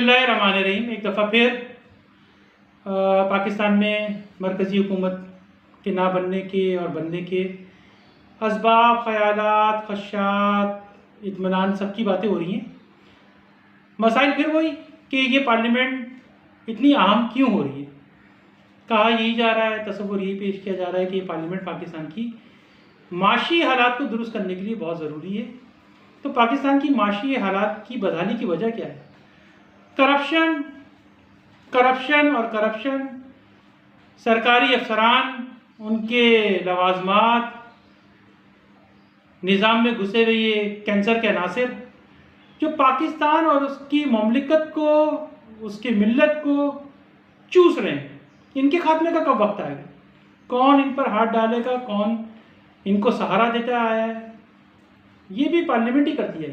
बिस्मिल्लाहिर्रहमानिर्रहीम। एक दफ़ा फिर पाकिस्तान में मरकज़ी हुकूमत के ना बनने के और बनने के असबाब, ख़यालात, ख़दशात, इत्मीनान सबकी बातें हो रही हैं। मसाइल फिर वही कि ये पार्लियामेंट इतनी अहम क्यों हो रही है। कहा यही जा रहा है, तसव्वुर यही पेश किया जा रहा है कि ये पार्लियामेंट पाकिस्तान की माशी हालात को दुरुस्त करने के लिए बहुत ज़रूरी है। तो पाकिस्तान की माशी हालात की बदहाली की वजह क्या है? करप्शन, करप्शन और करप्शन। सरकारी अफसरान, उनके लवाजमात, निज़ाम में घुसे हुए ये कैंसर के अनासिर जो पाकिस्तान और उसकी ममलिकत को, उसकी मिल्लत को चूस रहे हैं, इनके खात्मे का कब वक्त आएगा? कौन इन पर हाथ डालेगा? कौन इनको सहारा देता आया है? ये भी पार्लियामेंट ही करती है,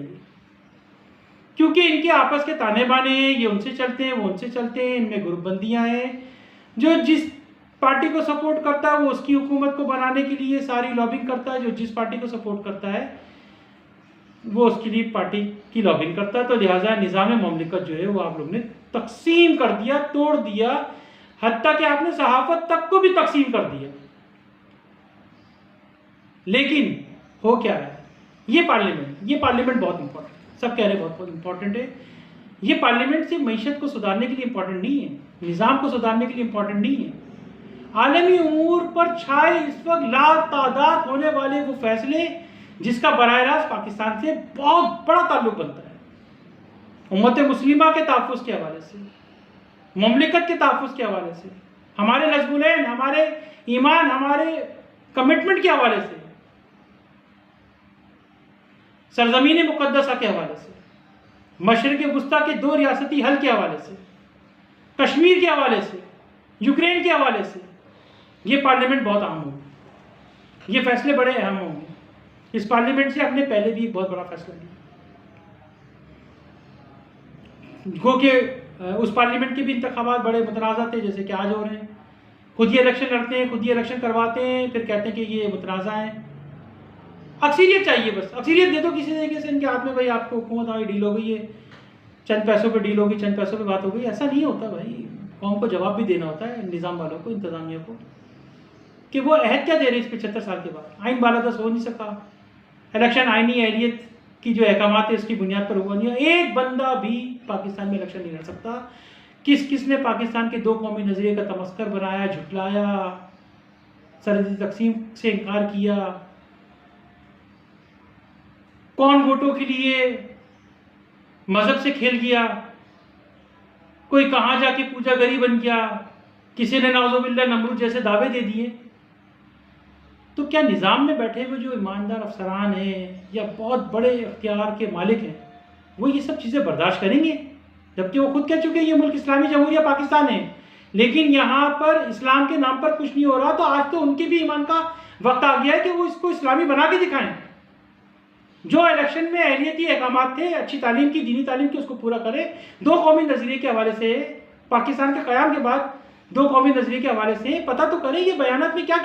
क्योंकि इनके आपस के ताने बाने हैं। ये उनसे चलते हैं, वो उनसे चलते हैं, इनमें ग्रुपबंदियाँ हैं। जो जिस पार्टी को सपोर्ट करता है वो उसकी हुकूमत को बनाने के लिए सारी लॉबिंग करता है। जो जिस पार्टी को सपोर्ट करता है वो उसके लिए पार्टी की लॉबिंग करता है। तो लिहाजा निज़ाम ममलिकत जो है वो आप लोग ने तकसीम कर दिया, तोड़ दिया, हत्ता कि आपने सहाफत तक को भी तकसीम कर दिया। लेकिन हो क्या रहा है? ये पार्लियामेंट बहुत इंपॉर्टेंट है। सब कह रहे हैं बहुत इंपॉर्टेंट है। ये पार्लियामेंट सिर्फ मईशत को सुधारने के लिए इंपॉर्टेंट नहीं है, निज़ाम को सुधारने के लिए इंपॉर्टेंट नहीं है। आलमी उमूर पर छाए इस वक्त लातादाद होने वाले वो फैसले जिसका बराह रास्त पाकिस्तान से बहुत बड़ा ताल्लुक बनता है। उम्मत मुस्लिमा के तहफ़्फ़ुज़ के हवाले से, ममलिकत के तहफ़्फ़ुज़ के हवाले से, हमारे नज़्मुलैन, हमारे ईमान, हमारे कमिटमेंट के हवाले से, सरज़मीन मुक़द्दसा के हवाले से, मशरिक़ वुस्ता के 2 रियासती हल के हवाले से, कश्मीर के हवाले से, यूक्रेन के हवाले से, ये पार्लियामेंट बहुत अहम होगी। ये फैसले बड़े अहम होंगे। इस पार्लियामेंट से हमने पहले भी एक बहुत बड़ा फैसला लिया, गो के उस पार्लियामेंट के भी इंतखाबात बड़े मुतनाज़ा थे, जैसे कि आज हो रहे हैं। खुद ही इलेक्शन लड़ते हैं, खुद ही इलेक्शन करवाते हैं, फिर कहते हैं कि ये मुतनाज़ा हैं। अक्सरियत चाहिए, बस अक्सरियत दे दो किसी तरीके से इनके हाथ में। भाई आपको हुकूमत आई, डील हो गई है, चंद पैसों पे डील होगी, चंद पैसों पे बात हो गई। ऐसा नहीं होता भाई। कौम को जवाब भी देना होता है, निज़ाम वालों को, इंतज़ामिया को, कि वो अहद क्या दे रहे हैं इस 75 साल के बाद। आइन बालादस्त हो नहीं सका, इलेक्शन आइनी अहलियत की जो अहकाम है उसकी बुनियाद पर हुआ नहीं है। एक बंदा भी पाकिस्तान में इलेक्शन नहीं लड़ सकता। किसने पाकिस्तान के 2 कौमी नज़रिए का तमस्कर बनाया, झुटलाया, सरहदी तकसीम से इनकार किया? कौन वोटों के लिए मजहब से खेल गया? कोई कहाँ जाके पूजागरी बन गया? किसी ने नाउज़ुबिल्लाह नमरूद जैसे दावे दे दिए। तो क्या निज़ाम में बैठे हुए जो ईमानदार अफसरान हैं या बहुत बड़े इख्तियार के मालिक हैं वो ये सब चीज़ें बर्दाश्त करेंगे? जबकि वो खुद कह चुके हैं ये मुल्क इस्लामी जमहूरिया पाकिस्तान है, लेकिन यहाँ पर इस्लाम के नाम पर कुछ नहीं हो रहा। तो आज तो उनके भी ईमान का वक्त आ गया है कि वो इसको इस्लामी बना के दिखाएं। जो इलेक्शन में अहलियती अहकाम थे, अच्छी तालीम की, दीनी तालीम की, उसको पूरा करें। 2 कौमी नज़रिए के हवाले से, पाकिस्तान के क़याम के बाद 2 कौमी नज़रिए के हवाले से पता तो करें ये बयानात में क्या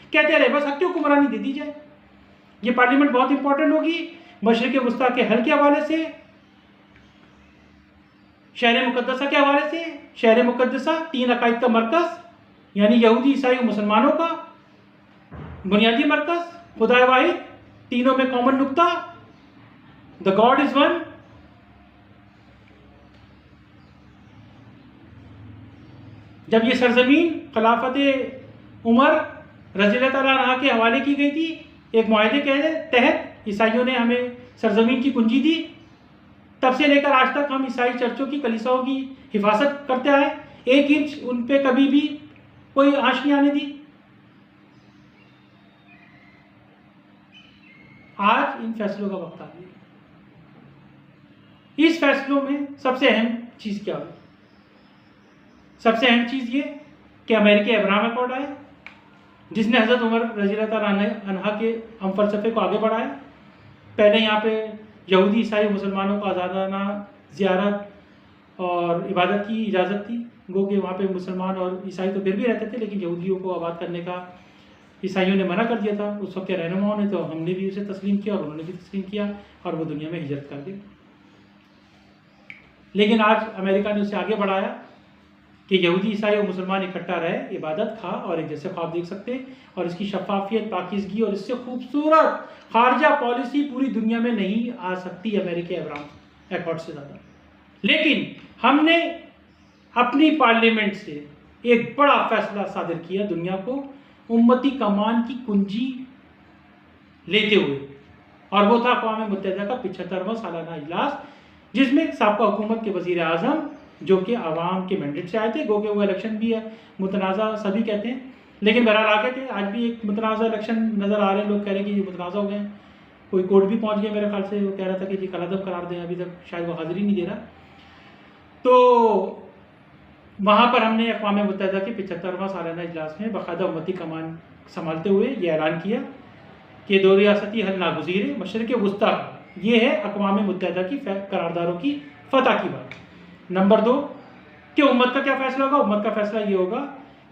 क्या कहते रहे, बस हक की हुक्मरानी दे दी जाए। ये पार्लियामेंट बहुत इंपॉर्टेंट होगी। मशरिक़ वुस्ता के हल के हवाले से, शहर मुक़द्दसा के हवाले से। शहर मुक़द्दसा 3 अकायद का मरकज़, यानी यहूदी, ईसाई और मुसलमानों का बुनियादी मरकज़, खुदा वाहिद, तीनों में कॉमन नुक्ता, द गॉड इज वन। जब ये सरजमीन खिलाफत उमर रज़ियल्लाहु तआला अन्हा के हवाले की गई थी, एक मुआहदे के तहत ईसाइयों ने हमें सरजमीन की कुंजी दी, तब से लेकर आज तक हम ईसाई चर्चों की, कलीसियाओं की हिफाजत करते आए। 1 इंच उन पे कभी भी कोई आंच नहीं आने दी। आज इन फैसलों का वक्त आ गया। इस फैसलों में सबसे अहम चीज़ क्या हुई? सबसे अहम चीज़ ये कि अमेरिकी अब्राहम अकॉर्ड आए, जिसने हज़रत उमर रज़ियल्लाहु तआला अन्हा के हम फ़लसफ़े को आगे बढ़ाया। पहले यहाँ पे यहूदी, ईसाई, मुसलमानों को आज़ादाना ज़ियारत और इबादत की इजाज़त थी। गो कि वहाँ पे मुसलमान और ईसाई तो फिर भी रहते थे, लेकिन यहूदियों को आबाद करने का ईसाइयों ने मना कर दिया था उस वक्त के रहनुमाओं ने। तो हमने भी उसे तस्लीम किया और उन्होंने भी तस्लीम किया और वो दुनिया में हिजरत कर दी। लेकिन आज अमेरिका ने उसे आगे बढ़ाया कि यहूदी, ईसाई और मुसलमान इकट्ठा रहे, इबादत खा और एक जैसे ख्वाब देख सकते हैं। और इसकी शफाफियत, पाकीज़गी और इससे खूबसूरत खारजा पॉलिसी पूरी दुनिया में नहीं आ सकती अमेरिकी अब्राहम एकॉर्ड से ज़्यादा। लेकिन हमने अपनी पार्लियामेंट से एक बड़ा फैसला सादर किया दुनिया को उम्मती कमान की कुंजी लेते हुए, और वो था अक़वाम मुत्तहिदा का 75वां सालाना इजलास, जिसमें साबका हुकूमत के वज़ीर आज़म जो कि आवाम के मैंडेट से आए थे, गो के वो इलेक्शन भी है मुतनाज़ा सभी कहते हैं, लेकिन बहरहाल आगे थे। आज भी एक मुतनाज़ा इलेक्शन नज़र आ रहे हैं, लोग कह रहे हैं कि ये मुतनाज़ा हो गए हैं, कोई कोर्ट भी पहुंच गया मेरे ख्याल से, वो कह रहा था कि जी कलादम करार दें, अभी तक शायद वो हाजिरी नहीं दे रहा। तो वहाँ पर हमने अक़वाम मुत्तहिदा के 75वां सालाना इजलास में बाकायदा उम्मती कमान संभालते हुए ये ऐलान किया कि 2 रियासती हल नागुज़ीर है, मशरिक़ वुस्ता, ये है अक़वाम मुत्तहिदा की करारदारों की फ़तह की बात। नंबर 2 कि उम्मत का क्या फ़ैसला होगा। उम्मत का फ़ैसला ये होगा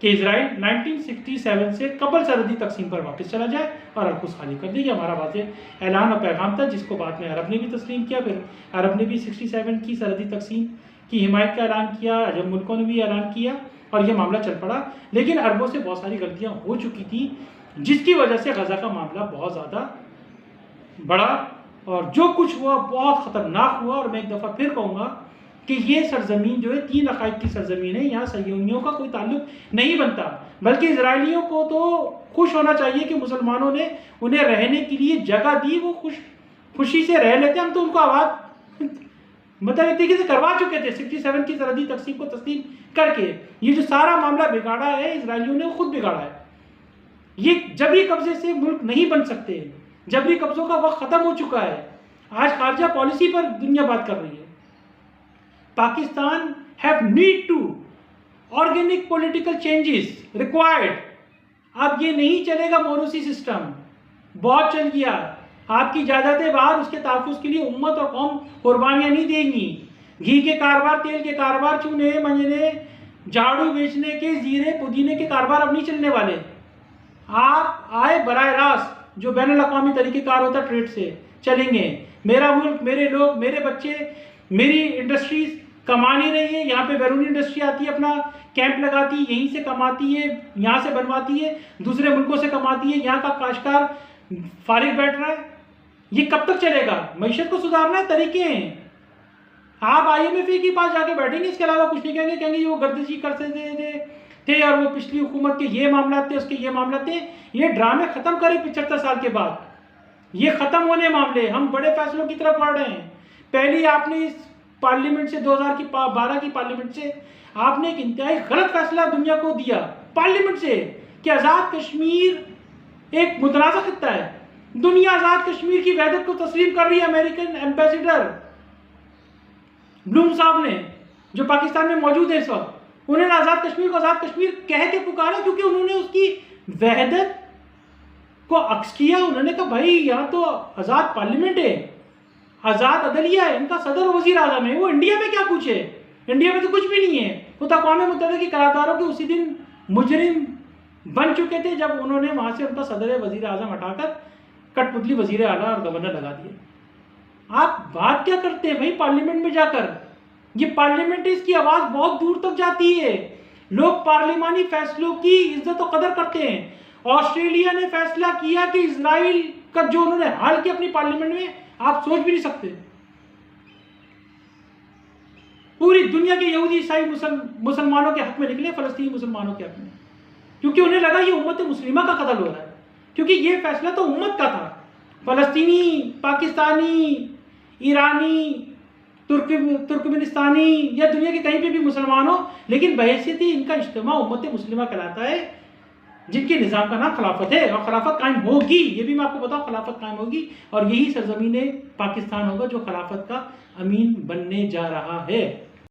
कि इजराइल 1967 से कबल सरहदी तकसीम पर वापस चला जाए और अल-कुद्स खाली कर दे। ये हमारा वाज़ेह ऐलान और पैगाम था, जिसको बाद में अरब ने भी तस्लीम किया। फिर अरब ने भी 67 की सरहदी तकसीम की हिमायत का ऐलान किया, अजम मुल्कों ने भी ऐलान किया और ये मामला चल पड़ा। लेकिन अरबों से बहुत सारी गलतियाँ हो चुकी थी, जिसकी वजह से गज़ा का मामला बहुत ज़्यादा बड़ा और जो कुछ हुआ बहुत ख़तरनाक हुआ। और मैं एक दफ़ा फिर कहूँगा कि ये सरजमीन जो है 3 अकायद की सरजमीन है, यहाँ सह्यूनियों का कोई ताल्लुक नहीं बनता, बल्कि इजराइलियों को तो खुश होना चाहिए कि मुसलमानों ने उन्हें रहने के लिए जगह दी, वो खुशी से रह लेते। हम तो उनको आवाज़ मतलब एक तरीके से करवा चुके थे 67 की सरहदी तकसीम को तस्लीम करके। ये जो सारा मामला बिगाड़ा है इजराइलियों ने, खुद बिगाड़ा है। ये जबरी कब्जे से मुल्क नहीं बन सकते, जबरी कब्जों का वक्त ख़त्म हो चुका है। आज खारजा पॉलिसी पर दुनिया बात कर रही है। Pakistan have need to organic political changes required. अब ये नहीं चलेगा मोरूसी सिस्टम, बहुत चल गया। आपकी जायदादें बाहर, उसके तहफ़्फ़ुज़ के लिए उम्मत और कौम कुर्बानियाँ नहीं देंगी। घी के कारोबार, तेल के कारोबार, चूने मंजने, झाड़ू बेचने के, जीरे पुदीने के कारोबार अब नहीं चलने वाले। आप आए बराह रास्त जो बैनुल अक़वामी तरीक़ेकार होता ट्रेड से चलेंगे। मेरा मुल्क, मेरे लोग, मेरे बच्चे, मेरी इंडस्ट्रीज कमा नहीं रही है। यहाँ पे बैरूनी इंडस्ट्री आती है, अपना कैंप लगाती है, यहीं से कमाती है, यहाँ से बनवाती है, दूसरे मुल्कों से कमाती है। यहाँ का काश्तकार फारिग बैठ रहा है। ये कब तक चलेगा? मईशत को सुधारना है, तरीके हैं। आप IMF के पास जाके बैठेंगे, इसके अलावा कुछ नहीं कहेंगे। कहेंगे वो गर्दिशी करते थे और वो पिछली हुकूमत के ये मामला थे, उसके ये मामला थे। ये ड्रामे ख़त्म करें 75 साल के बाद, ये ख़त्म होने मामले। हम बड़े फैसलों की तरफ बढ़ रहे हैं। पहले आपने इस पार्लियामेंट से 2012 की पार्लियामेंट से आपने एक इंतहाई गलत फैसला दुनिया को दिया पार्लियामेंट से कि आज़ाद कश्मीर एक मुतनाज़ा खित्ता है। दुनिया आज़ाद कश्मीर की वहदत को तस्लीम कर रही है। अमेरिकन एम्बेसडर ब्लूम साहब ने, जो पाकिस्तान में मौजूद है इस वक्त, उन्होंने आज़ाद कश्मीर को आज़ाद कश्मीर कह के पुकारा, क्योंकि उन्होंने उसकी वहदत को अक्स किया। उन्होंने कहा भाई यहाँ तो आज़ाद पार्लियामेंट है, आज़ाद अदलिया है, इनका सदर वजीर आज़म है, वो इंडिया में क्या पूछे? इंडिया में तो कुछ भी नहीं है। वो तो अक़वाम मुत्तहिदा की करारदारों के उसी दिन मुजरिम बन चुके थे जब उन्होंने वहाँ से उनका सदर वजीर आज़म हटाकर कठपुतली वजीर आला और गवर्नर लगा दिया। आप बात क्या करते हैं भाई पार्लियामेंट में जाकर? ये पार्लियामेंट है, इसकी आवाज़ बहुत दूर तक जाती है। लोग पार्लिमानी फैसलों की इज्जत और कदर करते हैं। ऑस्ट्रेलिया ने फैसला किया कि इजराइल का जो उन्होंने हाल किया अपनी पार्लियामेंट में, आप सोच भी नहीं सकते। पूरी दुनिया के यहूदी ईसाई मुसलमानों के हक में निकले, फलस्तीनी मुसलमानों के हक में, क्योंकि उन्हें लगा ये उम्मत मुस्लिमा का कत्ल हो रहा है। क्योंकि ये फैसला तो उम्मत का था। फलस्तीनी, पाकिस्तानी, ईरानी, तुर्कमेनिस्तानी या दुनिया के कहीं पे भी मुसलमान हो, लेकिन बहैसियत ही इनका इज्तिमा उम्मत मुस्लिमा कहलाता है, जिनके निज़ाम का नाम खिलाफत है। और खिलाफत कायम होगी, ये भी मैं आपको बताऊँ, खिलाफत कायम होगी। और यही सरजमीन पाकिस्तान होगा जो खिलाफत का अमीन बनने जा रहा है।